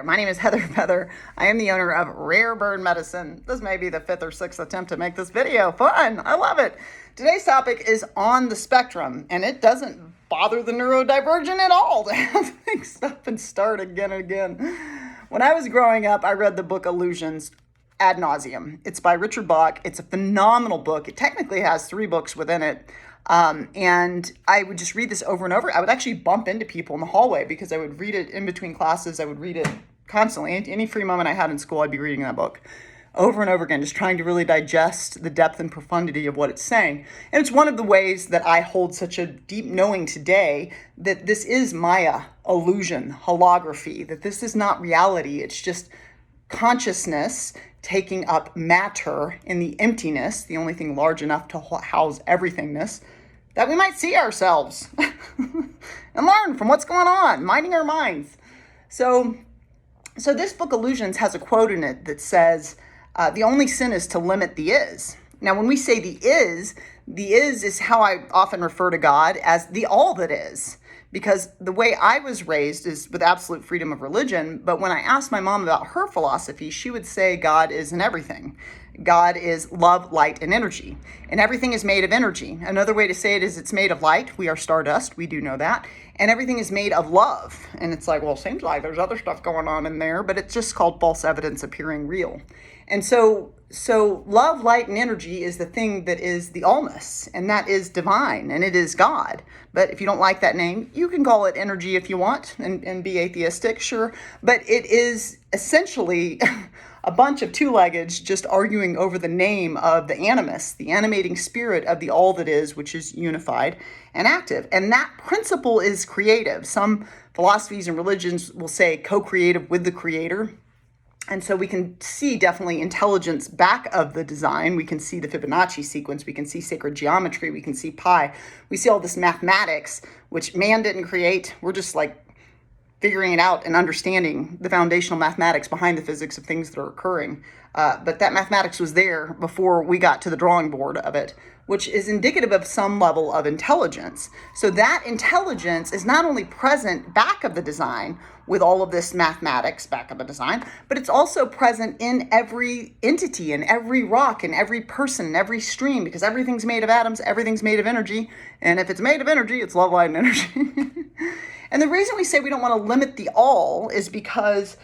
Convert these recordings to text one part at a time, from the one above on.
there. My name is Heather Feather. I am the owner of Rare Bird Medicine. This may be the fifth or sixth attempt to make this video. Fun. I love it. Today's topic is on the spectrum, and it doesn't bother the neurodivergent at all to have things stop and start again and again. When I was growing up, I read the book Illusions ad nauseum. It's by Richard Bach. It's a phenomenal book. It technically has 3 books within it. And I would just read this over and over. I would actually bump into people in the hallway because I would read it in between classes. I would read it constantly. Any free moment I had in school, I'd be reading that book over and over again, just trying to really digest the depth and profundity of what it's saying. And it's one of the ways that I hold such a deep knowing today that this is Maya, illusion, holography, that this is not reality. It's just consciousness taking up matter in the emptiness, the only thing large enough to house everythingness, that we might see ourselves and learn from what's going on, minding our minds. So this book, Illusions, has a quote in it that says, the only sin is to limit the is. Now, when we say the is how I often refer to God as the all that is. Because the way I was raised is with absolute freedom of religion, but when I asked my mom about her philosophy, she would say God is in everything. God is love, light, and energy. And everything is made of energy. Another way to say it is it's made of light. We are stardust. We do know that. And everything is made of love. And it's like, well, seems like there's other stuff going on in there, but it's just called false evidence appearing real. And so love, light, and energy is the thing that is the allness, and that is divine, and it is God. But if you don't like that name, you can call it energy if you want and be atheistic, sure. But it is essentially a bunch of two-leggeds just arguing over the name of the animus, the animating spirit of the all that is, which is unified and active. And that principle is creative. Some philosophies and religions will say co-creative with the creator. And so we can see definitely intelligence back of the design. We can see the Fibonacci sequence. We can see sacred geometry. We can see pi. We see all this mathematics, which man didn't create. We're just like figuring it out and understanding the foundational mathematics behind the physics of things that are occurring. But that mathematics was there before we got to the drawing board of it, which is indicative of some level of intelligence. So that intelligence is not only present back of the design with all of this mathematics back of the design, but it's also present in every entity, in every rock, in every person, in every stream, because everything's made of atoms, everything's made of energy. And if it's made of energy, it's love, light, and energy. And the reason we say we don't want to limit the all is because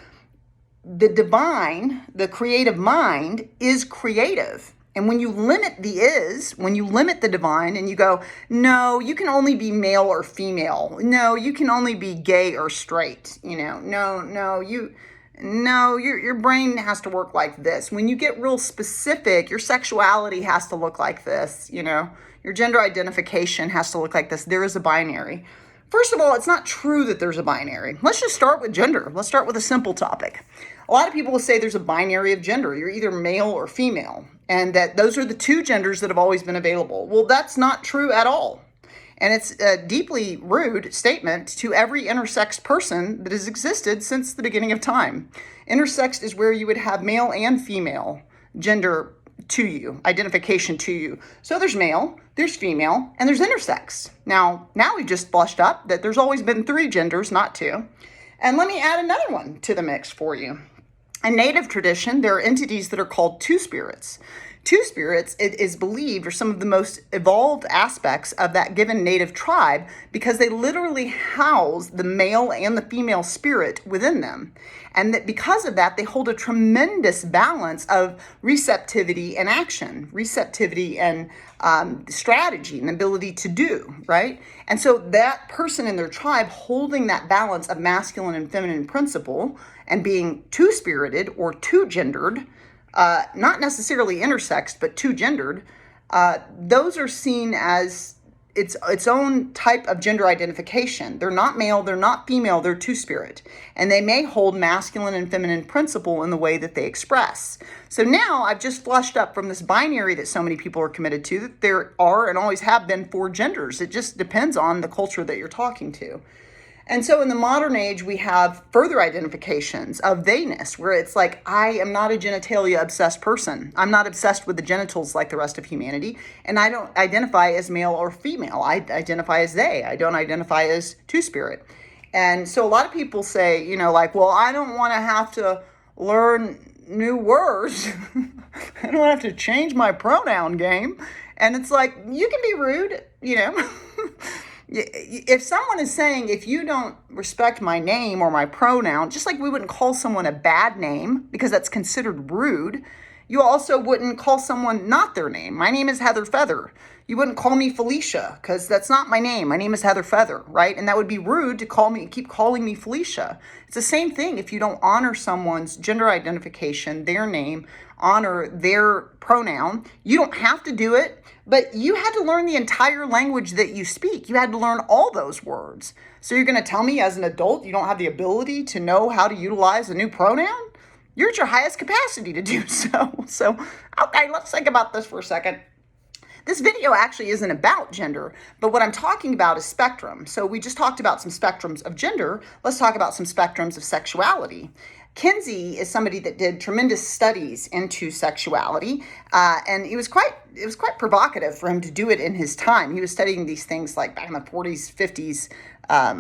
the divine, the creative mind, is creative. And when you limit the is, when you limit the divine and you go, no, you can only be male or female. No, you can only be gay or straight. Your brain has to work like this. When you get real specific, your sexuality has to look like this. Your gender identification has to look like this. There is a binary. First of all, it's not true that there's a binary. Let's just start with gender. Let's start with a simple topic. A lot of people will say there's a binary of gender. You're either male or female, and that those are the 2 genders that have always been available. Well, that's not true at all. And it's a deeply rude statement to every intersexed person that has existed since the beginning of time. Intersexed is where you would have male and female gender to you, identification to you. So there's male, there's female, and there's intersex. Now we've just flushed up that there's always been 3 genders, not 2. And let me add another one to the mix for you. In native tradition, there are entities that are called two-spirits. Two-spirits, it is believed, are some of the most evolved aspects of that given native tribe because they literally house the male and the female spirit within them. And that because of that, they hold a tremendous balance of receptivity and action, receptivity and strategy and ability to do, right? And so that person in their tribe holding that balance of masculine and feminine principle and being two-spirited or two-gendered, not necessarily intersexed, but two-gendered, those are seen as its own type of gender identification. They're not male, they're not female, they're two-spirit. And they may hold masculine and feminine principle in the way that they express. So now I've just flushed up from this binary that so many people are committed to that there are and always have been 4 genders. It just depends on the culture that you're talking to. And so in the modern age, we have further identifications of theyness, where it's like, I am not a genitalia obsessed person. I'm not obsessed with the genitals like the rest of humanity. And I don't identify as male or female. I identify as they. I don't identify as two-spirit. And so a lot of people say, like, well, I don't want to have to learn new words. I don't have to change my pronoun game. And it's like, you can be rude. If someone is saying, if you don't respect my name or my pronoun, just like we wouldn't call someone a bad name because that's considered rude, you also wouldn't call someone not their name. My name is Heather Feather. You wouldn't call me Felicia because that's not my name. My name is Heather Feather, right? And that would be rude to keep calling me Felicia. It's the same thing if you don't honor someone's gender identification, their name, honor their pronoun. You don't have to do it, but you had to learn the entire language that you speak. You had to learn all those words. So you're going to tell me as an adult you don't have the ability to know how to utilize a new pronoun? You're at your highest capacity to do so. So, okay, let's think about this for a second. This video actually isn't about gender, but what I'm talking about is spectrum. So we just talked about some spectrums of gender. Let's talk about some spectrums of sexuality. Kinsey is somebody that did tremendous studies into sexuality, and it was quite provocative for him to do it in his time. He was studying these things like back in the 40s, 50s,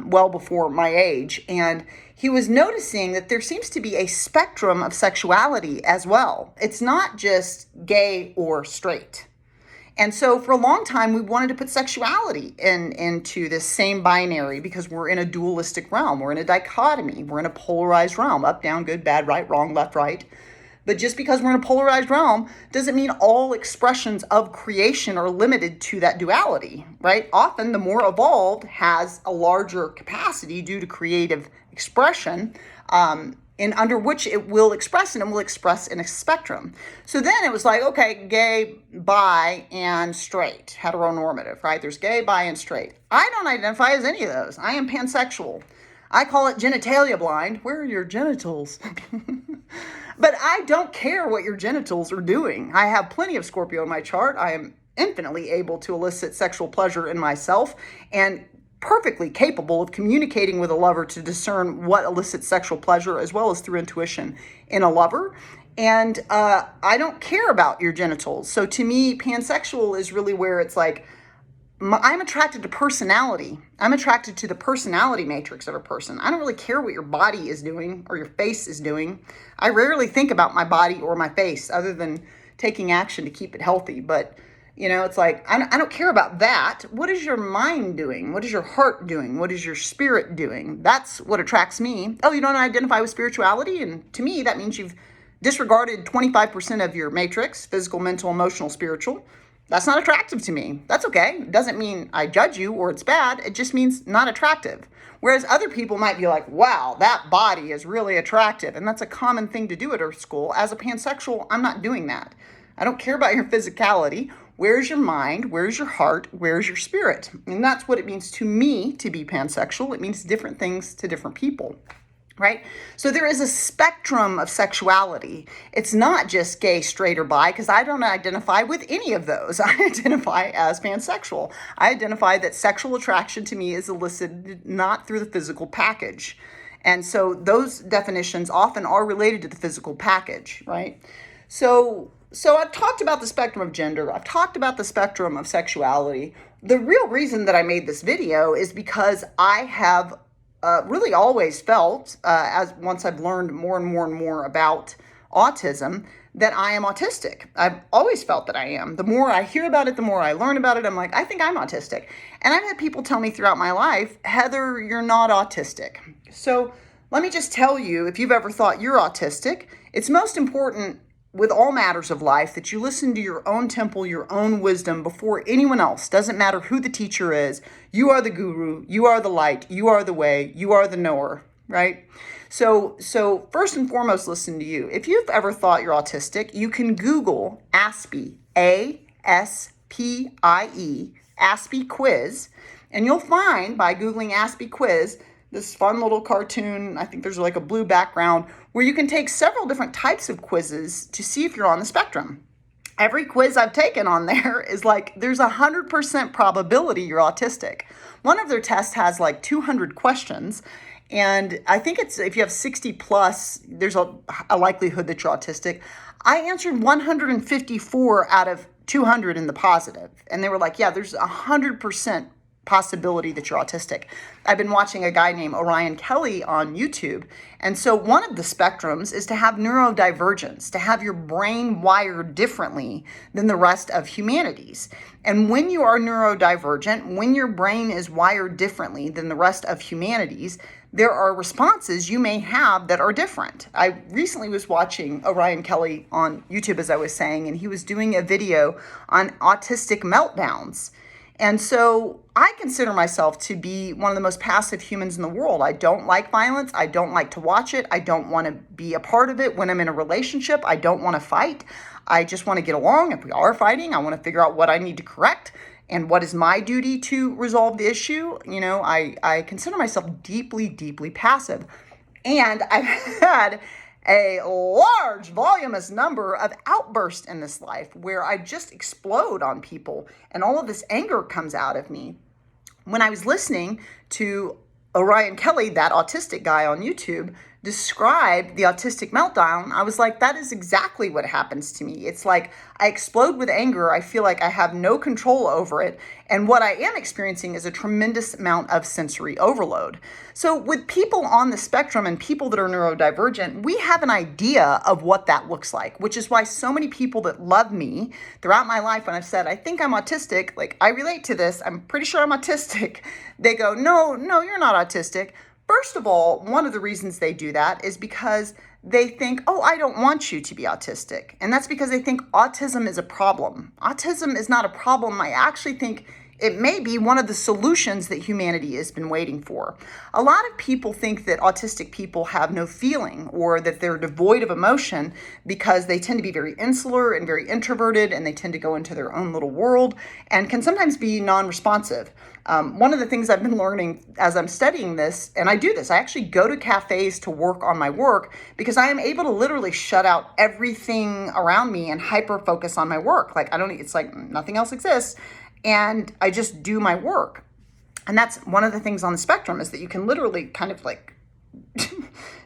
well before my age, and he was noticing that there seems to be a spectrum of sexuality as well. It's not just gay or straight. And so for a long time, we wanted to put sexuality into this same binary because we're in a dualistic realm. We're in a dichotomy. We're in a polarized realm, up, down, good, bad, right, wrong, left, right. But just because we're in a polarized realm doesn't mean all expressions of creation are limited to that duality, right? Often the more evolved has a larger capacity due to creative expression, in under which it will express, and it will express in a spectrum. So then it was like, okay, gay, bi, and straight, heteronormative, right? There's gay, bi, and straight. I don't identify as any of those. I am pansexual. I call it genitalia blind. Where are your genitals? But I don't care what your genitals are doing. I have plenty of Scorpio in my chart. I am infinitely able to elicit sexual pleasure in myself and perfectly capable of communicating with a lover to discern what elicits sexual pleasure, as well as through intuition in a lover. And I don't care about your genitals. So to me, pansexual is really where it's like, I'm attracted to personality. I'm attracted to the personality matrix of a person. I don't really care what your body is doing or your face is doing. I rarely think about my body or my face other than taking action to keep it healthy. But it's like, I don't care about that. What is your mind doing? What is your heart doing? What is your spirit doing? That's what attracts me. Oh, you don't identify with spirituality? And to me, that means you've disregarded 25% of your matrix, physical, mental, emotional, spiritual. That's not attractive to me. That's okay. It doesn't mean I judge you or it's bad. It just means not attractive. Whereas other people might be like, wow, that body is really attractive. And that's a common thing to do at Earth School. As a pansexual, I'm not doing that. I don't care about your physicality. Where's your mind? Where's your heart? Where's your spirit? And that's what it means to me to be pansexual. It means different things to different people, right? So there is a spectrum of sexuality. It's not just gay, straight, or bi, because I don't identify with any of those. I identify as pansexual. I identify that sexual attraction to me is elicited not through the physical package. And so those definitions often are related to the physical package, right? So I've talked about the spectrum of gender. I've talked about the spectrum of sexuality. The real reason that I made this video is because I have really always felt, as once I've learned more and more and more about autism, that I am autistic. I've always felt that I am. The more I hear about it, the more I learn about it, I'm like, I think I'm autistic. And I've had people tell me throughout my life, Heather, you're not autistic. So let me just tell you, if you've ever thought you're autistic, it's most important with all matters of life that you listen to your own temple, your own wisdom before anyone else. Doesn't matter who the teacher is. You are the guru. You are the light. You are the way. You are the knower, right? So first and foremost, listen to you. If you've ever thought you're autistic, you can Google Aspie, A-S-P-I-E, Aspie quiz, and you'll find by Googling Aspie quiz, this fun little cartoon, I think there's like a blue background, where you can take several different types of quizzes to see if you're on the spectrum. Every quiz I've taken on there is like, there's 100% probability you're autistic. One of their tests has like 200 questions, and I think it's, if you have 60 plus, there's a likelihood that you're autistic. I answered 154 out of 200 in the positive, and they were like, yeah, there's 100% possibility that you're autistic. I've been watching a guy named Orion Kelly on YouTube. And so one of the spectrums is to have neurodivergence, to have your brain wired differently than the rest of humanity's. And when you are neurodivergent, when your brain is wired differently than the rest of humanity's, there are responses you may have that are different. I recently was watching Orion Kelly on YouTube, as I was saying, and he was doing a video on autistic meltdowns. And so I consider myself to be one of the most passive humans in the world. I don't like violence. I don't like to watch it. I don't want to be a part of it. When I'm in a relationship, I don't want to fight. I just want to get along. If we are fighting, I want to figure out what I need to correct and what is my duty to resolve the issue. You know, I consider myself deeply, deeply passive. And I've had a large, voluminous number of outbursts in this life where I just explode on people and all of this anger comes out of me. When I was listening to Orion Kelly, that autistic guy on YouTube, describe the autistic meltdown, I was like, that is exactly what happens to me. It's like I explode with anger. I feel like I have no control over it. And what I am experiencing is a tremendous amount of sensory overload. So with people on the spectrum and people that are neurodivergent, we have an idea of what that looks like, which is why so many people that love me throughout my life, when I've said, I think I'm autistic, like I relate to this, I'm pretty sure I'm autistic, they go, no, you're not autistic. First of all, one of the reasons they do that is because they think, oh, I don't want you to be autistic. And that's because they think autism is a problem. Autism is not a problem. I actually think it may be one of the solutions that humanity has been waiting for. A lot of people think that autistic people have no feeling or that they're devoid of emotion because they tend to be very insular and very introverted, and they tend to go into their own little world and can sometimes be non-responsive. One of the things I've been learning as I'm studying this, and I do this, I actually go to cafes to work on my work because I am able to literally shut out everything around me and hyper focus on my work. Like it's like nothing else exists. And I just do my work. And that's one of the things on the spectrum, is that you can literally kind of like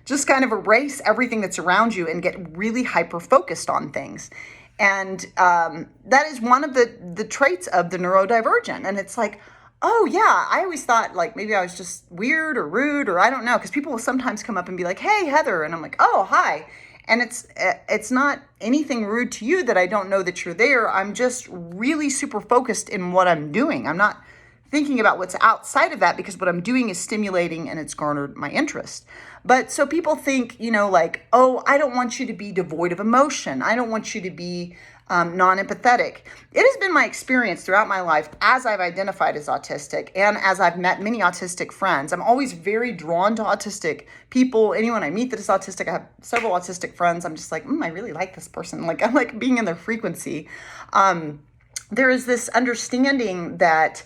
just kind of erase everything that's around you and get really hyper focused on things. And that is one of the traits of the neurodivergent. And it's like, oh yeah, I always thought like maybe I was just weird or rude, or I don't know, because people will sometimes come up and be like, hey, Heather. And I'm like, oh, hi. And it's not anything rude to you that I don't know that you're there. I'm just really super focused in what I'm doing. I'm not thinking about what's outside of that because what I'm doing is stimulating and it's garnered my interest. But so people think, like, oh, I don't want you to be devoid of emotion. I don't want you to be non-empathetic. It has been my experience throughout my life as I've identified as autistic and as I've met many autistic friends. I'm always very drawn to autistic people. Anyone I meet that is autistic, I have several autistic friends. I'm just like, I really like this person. Like, I like being in their frequency. There is this understanding that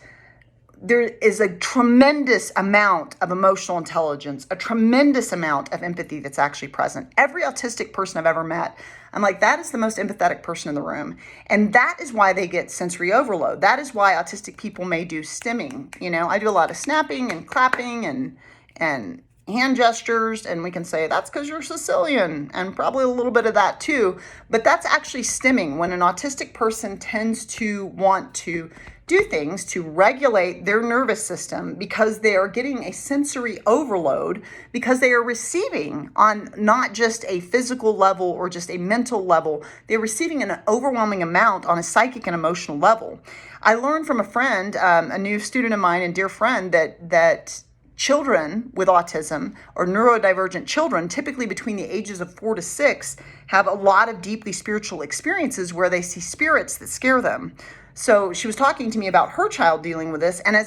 there is a tremendous amount of emotional intelligence, a tremendous amount of empathy that's actually present. Every autistic person I've ever met, I'm like, that is the most empathetic person in the room. And that is why they get sensory overload. That is why autistic people may do stimming. I do a lot of snapping and clapping and hand gestures, and we can say that's because you're Sicilian, and probably a little bit of that too. But that's actually stimming, when an autistic person tends to want to do things to regulate their nervous system because they are getting a sensory overload, because they are receiving on not just a physical level or just a mental level, they're receiving an overwhelming amount on a psychic and emotional level. I learned from a friend, a new student of mine and dear friend, that children with autism or neurodivergent children, typically between the ages of 4 to 6, have a lot of deeply spiritual experiences where they see spirits that scare them. So she was talking to me about her child dealing with this. And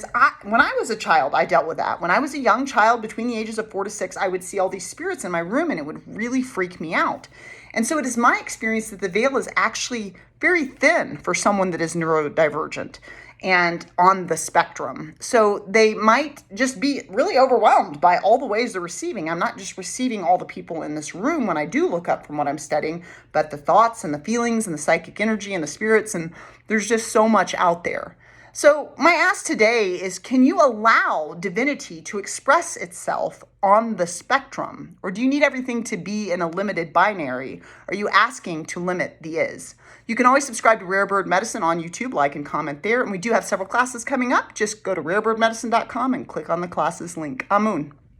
when I was a child, I dealt with that. When I was a young child between the ages of 4 to 6, I would see all these spirits in my room and it would really freak me out. And so it is my experience that the veil is actually very thin for someone that is neurodivergent and on the spectrum. So they might just be really overwhelmed by all the ways they're receiving. I'm not just receiving all the people in this room when I do look up from what I'm studying, but the thoughts and the feelings and the psychic energy and the spirits, and there's just so much out there. So, my ask today is, can you allow divinity to express itself on the spectrum? Or do you need everything to be in a limited binary? Are you asking to limit the is? You can always subscribe to Rare Bird Medicine on YouTube, like and comment there. And we do have several classes coming up. Just go to rarebirdmedicine.com and click on the classes link. Amun.